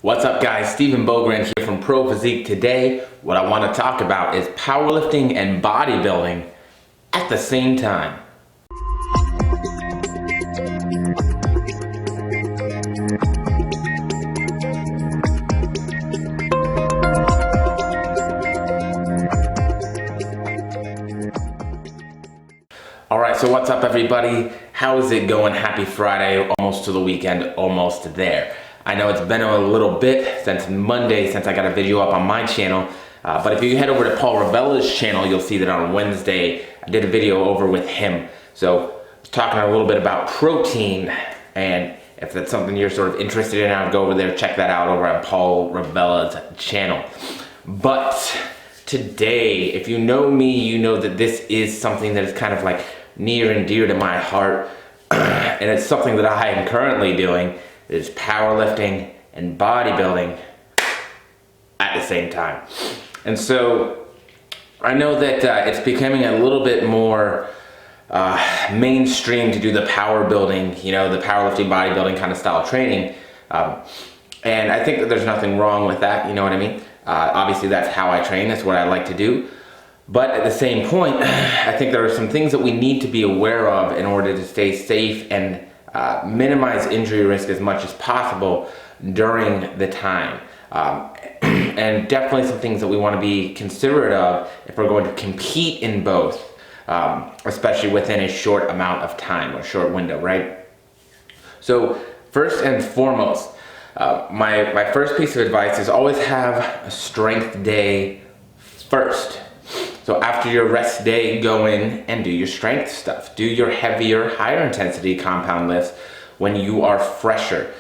What's up guys, Stephen Bogran here from Pro Physique. Today, what I want to talk about is powerlifting and bodybuilding at the same time. Alright, so what's up everybody? How is it going? Happy Friday, almost to the weekend, almost there. I know it's been a little bit since Monday since I got a video up on my channel, but if you head over to Paul Ravella's channel, you'll see that on Wednesday I did a video over with him. So I was talking a little bit about protein, and if that's something you're sort of interested in, I'd go over there, check that out over at Paul Ravella's channel. But today, if you know me, you know that this is something that is kind of like near and dear to my heart, and it's something that I am currently doing. Is powerlifting and bodybuilding at the same time. And so I know that it's becoming a little bit more mainstream to do the power building, you know, the powerlifting, bodybuilding kind of style training. And I think that there's nothing wrong with that, you know what I mean? Obviously that's how I train, that's what I like to do. But at the same point, I think there are some things that we need to be aware of in order to stay safe and minimize injury risk as much as possible during the time. And definitely some things that we want to be considerate of if we're going to compete in both, especially within a short amount of time or short window, right? So first and foremost, my first piece of advice is always have a strength day first. So after your rest day, go in and do your strength stuff. Do your heavier, higher intensity compound lifts when you are fresher.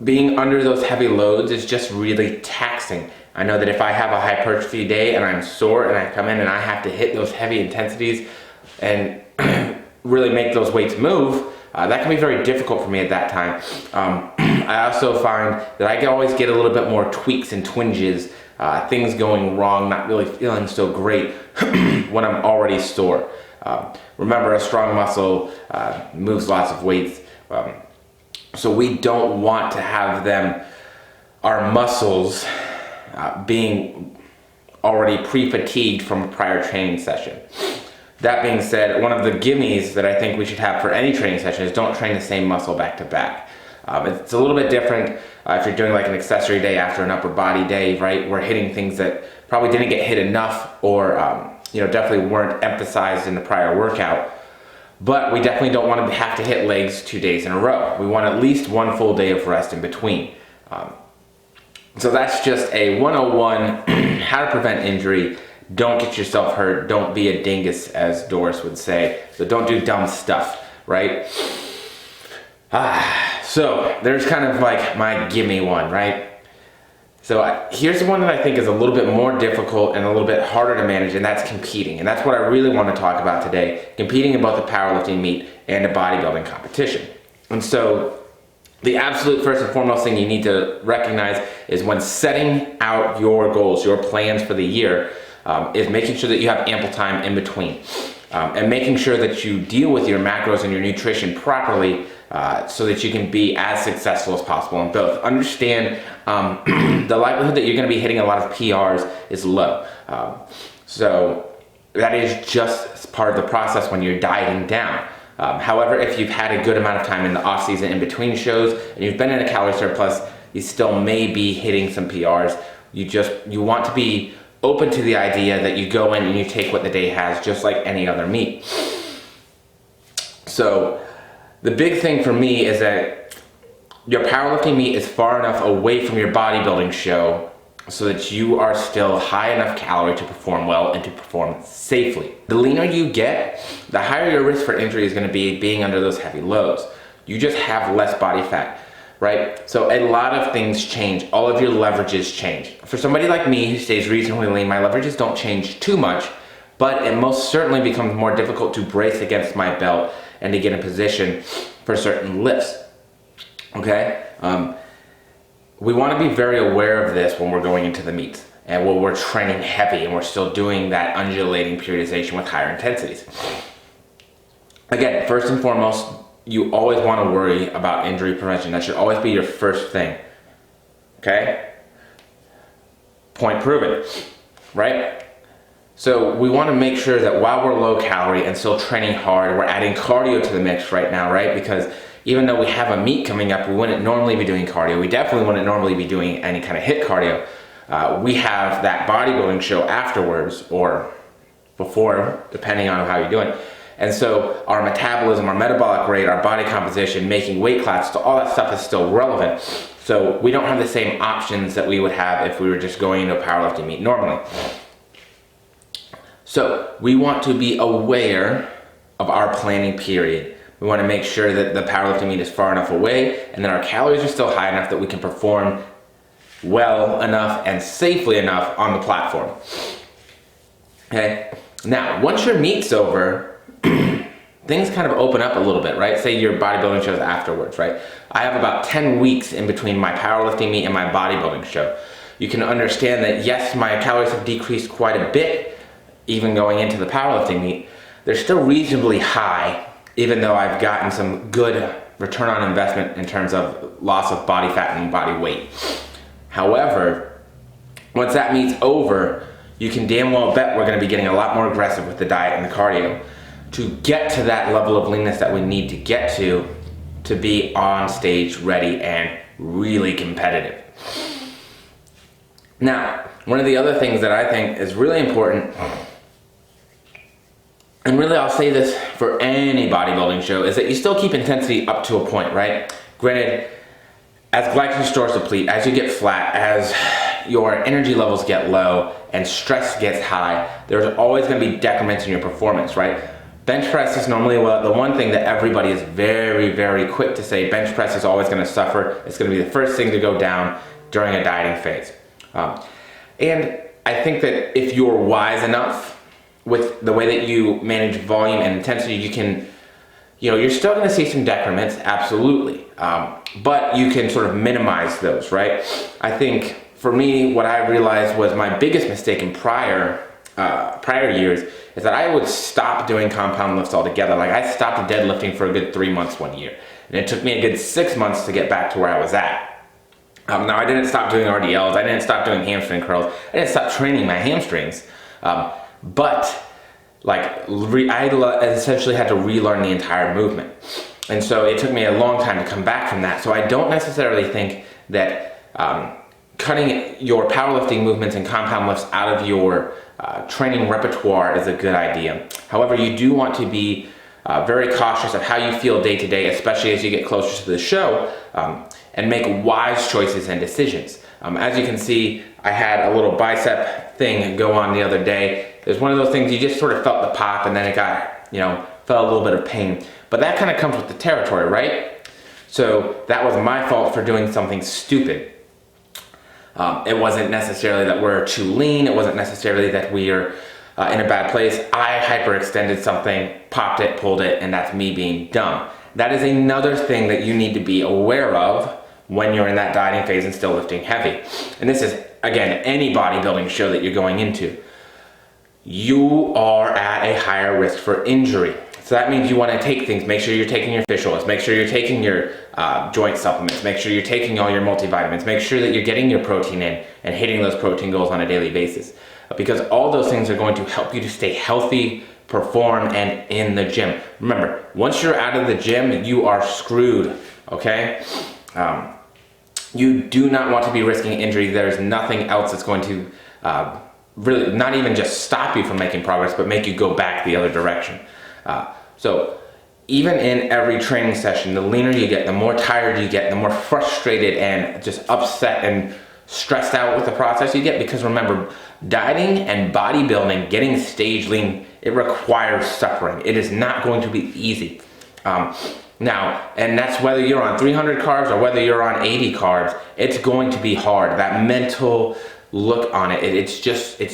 Being under those heavy loads is just really taxing. I know that if I have a hypertrophy day and I'm sore and I come in and I have to hit those heavy intensities and really make those weights move, that can be very difficult for me at that time. I also find that I can always get a little bit more tweaks and twinges, things going wrong, not really feeling so great when I'm already sore. Remember, a strong muscle moves lots of weights, so we don't want to have our muscles being already pre-fatigued from a prior training session. That being said, one of the gimmies that I think we should have for any training session is don't train the same muscle back to back. It's a little bit different if you're doing like an accessory day after an upper body day, right? We're hitting things that probably didn't get hit enough or definitely weren't emphasized in the prior workout. But we definitely don't want to have to hit legs 2 days in a row. We want at least one full day of rest in between. So that's just a 101, how to prevent injury. Don't get yourself hurt. Don't be a dingus, as Doris would say. So don't do dumb stuff, right? So there's kind of like my gimme one, right? So here's the one that I think is a little bit more difficult and a little bit harder to manage, and that's competing. And that's what I really want to talk about today, competing in both the powerlifting meet and a bodybuilding competition. And so the absolute first and foremost thing you need to recognize is when setting out your goals, your plans for the year, is making sure that you have ample time in between. And making sure that you deal with your macros and your nutrition properly so that you can be as successful as possible in both. Understand the likelihood that you're going to be hitting a lot of PRs is low. So that is just part of the process when you're dieting down. However, if you've had a good amount of time in the off season in between shows and you've been in a calorie surplus, you still may be hitting some PRs. You want to be open to the idea that you go in and you take what the day has, just like any other meet. So the big thing for me is that your powerlifting meet is far enough away from your bodybuilding show so that you are still high enough calorie to perform well and to perform safely. The leaner you get, the higher your risk for injury is going to be being under those heavy loads. You just have less body fat, right? So a lot of things change. All of your leverages change. For somebody like me who stays reasonably lean, my leverages don't change too much, but it most certainly becomes more difficult to brace against my belt and to get in position for certain lifts, okay? We want to be very aware of this when we're going into the meets and when we're training heavy and we're still doing that undulating periodization with higher intensities. Again, first and foremost, you always want to worry about injury prevention. That should always be your first thing. Okay? Point proven, right? So we want to make sure that while we're low calorie and still training hard, we're adding cardio to the mix right now, right? Because even though we have a meet coming up, we wouldn't normally be doing cardio. We definitely wouldn't normally be doing any kind of HIIT cardio. We have that bodybuilding show afterwards or before, depending on how you're doing. And so our metabolism, our metabolic rate, our body composition, making weight classes, all that stuff is still relevant. So we don't have the same options that we would have if we were just going into a powerlifting meet normally. So we want to be aware of our planning period. We want to make sure that the powerlifting meet is far enough away and that our calories are still high enough that we can perform well enough and safely enough on the platform. Okay. Now, once your meet's over, things kind of open up a little bit, right? Say your bodybuilding show's afterwards, right? I have about 10 weeks in between my powerlifting meet and my bodybuilding show. You can understand that yes, my calories have decreased quite a bit, even going into the powerlifting meet. They're still reasonably high, even though I've gotten some good return on investment in terms of loss of body fat and body weight. However, once that meet's over, you can damn well bet we're going to be getting a lot more aggressive with the diet and the cardio to get to that level of leanness that we need to get to be on stage ready and really competitive. Now, one of the other things that I think is really important, and really I'll say this for any bodybuilding show, is that you still keep intensity up to a point, right? Granted, as glycogen stores deplete, as you get flat, as your energy levels get low and stress gets high, there's always going to be decrements in your performance, right? Bench press is normally the one thing that everybody is very, very quick to say. Bench press is always going to suffer. It's going to be the first thing to go down during a dieting phase. And I think that if you're wise enough with the way that you manage volume and intensity, you can, you're still going to see some decrements, absolutely. But you can sort of minimize those, right? I think for me, what I realized was my biggest mistake in prior years is that I would stop doing compound lifts altogether. Like I stopped deadlifting for a good 3 months one year. And it took me a good 6 months to get back to where I was at. Now I didn't stop doing RDLs, I didn't stop doing hamstring curls, I didn't stop training my hamstrings, but I essentially had to relearn the entire movement. And so it took me a long time to come back from that. So I don't necessarily think that cutting your powerlifting movements and compound lifts out of your training repertoire is a good idea. However, you do want to be very cautious of how you feel day to day, especially as you get closer to the show, and make wise choices and decisions. As you can see, I had a little bicep thing go on the other day. It was one of those things you just sort of felt the pop and then it got, felt a little bit of pain. But that kind of comes with the territory, right? So that was my fault for doing something stupid. It wasn't necessarily that we're too lean. It wasn't necessarily that we are in a bad place. I hyperextended something, popped it, pulled it, and that's me being dumb. That is another thing that you need to be aware of when you're in that dieting phase and still lifting heavy. And this is, again, any bodybuilding show that you're going into. You are at a higher risk for injury. So that means you want to take things, make sure you're taking your fish oils, make sure you're taking your joint supplements, make sure you're taking all your multivitamins, make sure that you're getting your protein in and hitting those protein goals on a daily basis. Because all those things are going to help you to stay healthy, perform, and in the gym. Remember, once you're out of the gym, you are screwed, okay? You do not want to be risking injury. There's nothing else that's going to really not even just stop you from making progress, but make you go back the other direction. So even in every training session, the leaner you get, the more tired you get, the more frustrated and just upset and stressed out with the process you get. Because remember, dieting and bodybuilding, getting stage lean, it requires suffering. It is not going to be easy. Now, and that's whether you're on 300 carbs or whether you're on 80 carbs, it's going to be hard. That mental look on it, it's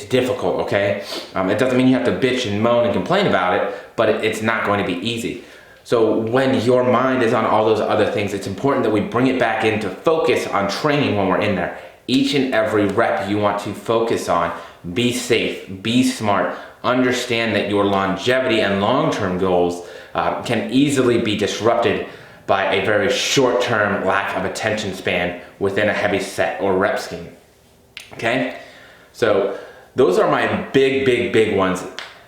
difficult, okay? It doesn't mean you have to bitch and moan and complain about it, but it's not going to be easy. So when your mind is on all those other things, it's important that we bring it back into focus on training when we're in there. Each and every rep you want to focus on, be safe, be smart, understand that your longevity and long-term goals can easily be disrupted by a very short-term lack of attention span within a heavy set or rep scheme. Okay? So those are my big ones.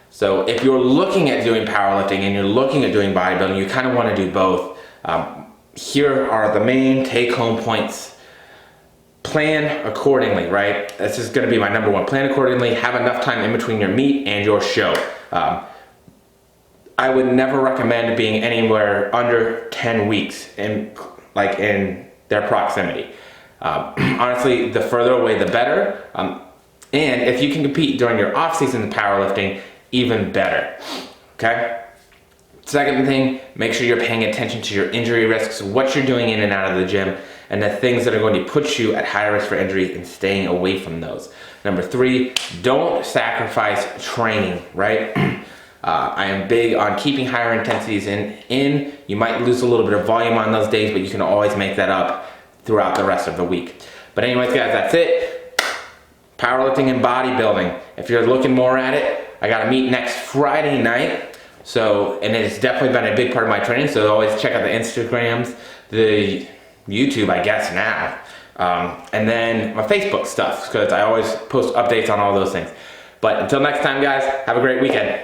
So if you're looking at doing powerlifting and you're looking at doing bodybuilding, you kind of want to do both. Here are the main take-home points. Plan accordingly, right? This is going to be my number one. Plan accordingly. Have enough time in between your meet and your show. I would never recommend being anywhere under 10 weeks in their proximity. Honestly, the further away the better. And if you can compete during your off-season powerlifting, even better. Okay? Second thing, make sure you're paying attention to your injury risks, what you're doing in and out of the gym, and the things that are going to put you at high risk for injury and staying away from those. Number 3, don't sacrifice training, right? I am big on keeping higher intensities in. You might lose a little bit of volume on those days, but you can always make that up throughout the rest of the week. But anyways, guys, that's it. Powerlifting and bodybuilding. If you're looking more at it, I got a meet next Friday night. So, and it's definitely been a big part of my training, so always check out the Instagrams, the YouTube, I guess, now. And then my Facebook stuff, because I always post updates on all those things. But until next time, guys, have a great weekend.